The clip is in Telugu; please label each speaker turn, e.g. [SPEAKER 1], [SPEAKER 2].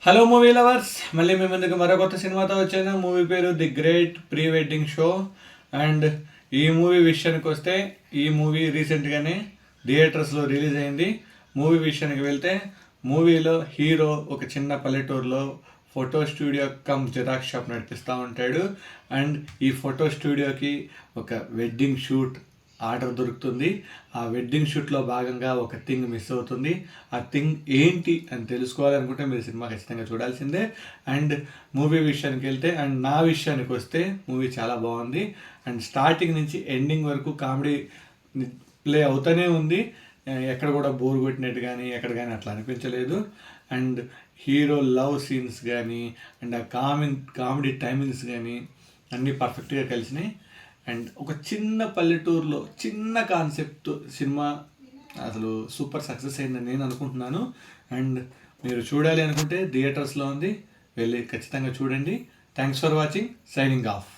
[SPEAKER 1] హలో మూవీ లవర్స్, మళ్ళీ మీ ముందుకు మరో కొత్త సినిమాతో వచ్చాను. మూవీ పేరు the great pre wedding show. And ఈ మూవీ విషయానికి వస్తే ఈ మూవీ రీసెంట్గానే థియేటర్స్లో రిలీజ్ అయింది. మూవీ విషయానికి వెళ్తే మూవీలో హీరో ఒక చిన్న పల్లెటూరులో photo studio come xerox shop నడిపిస్తూ ఉంటాడు. అండ్ ఈ ఫోటో స్టూడియోకి ఒక వెడ్డింగ్ షూట్ ఆర్డర్ దొరుకుతుంది. ఆ వెడ్డింగ్ షూట్లో భాగంగా ఒక థింగ్ మిస్ అవుతుంది. ఆ థింగ్ ఏంటి అని తెలుసుకోవాలనుకుంటే మీరు సినిమా ఖచ్చితంగా చూడాల్సిందే. అండ్ మూవీ విషయానికి వెళ్తే అండ్ నా విషయానికి వస్తే మూవీ చాలా బాగుంది. అండ్ స్టార్టింగ్ నుంచి ఎండింగ్ వరకు కామెడీ ప్లే అవుతూనే ఉంది. ఎక్కడ కూడా బోర్ కొట్టినట్టు కానీ ఎక్కడ కానీ అట్లా అనిపించలేదు. అండ్ హీరో లవ్ సీన్స్ కానీ అండ్ ఆ కామెడీ టైమింగ్స్ కానీ అన్నీ పర్ఫెక్ట్గా కలిసినాయి. అండ్ ఒక చిన్న పల్లెటూరులో చిన్న కాన్సెప్ట్ సినిమా అసలు సూపర్ సక్సెస్ అయిందని నేను అనుకుంటున్నాను. అండ్ మీరు చూడాలి అనుకుంటే థియేటర్స్లో ఉంది, వెళ్ళి ఖచ్చితంగా చూడండి. Thanks for watching. Signing off.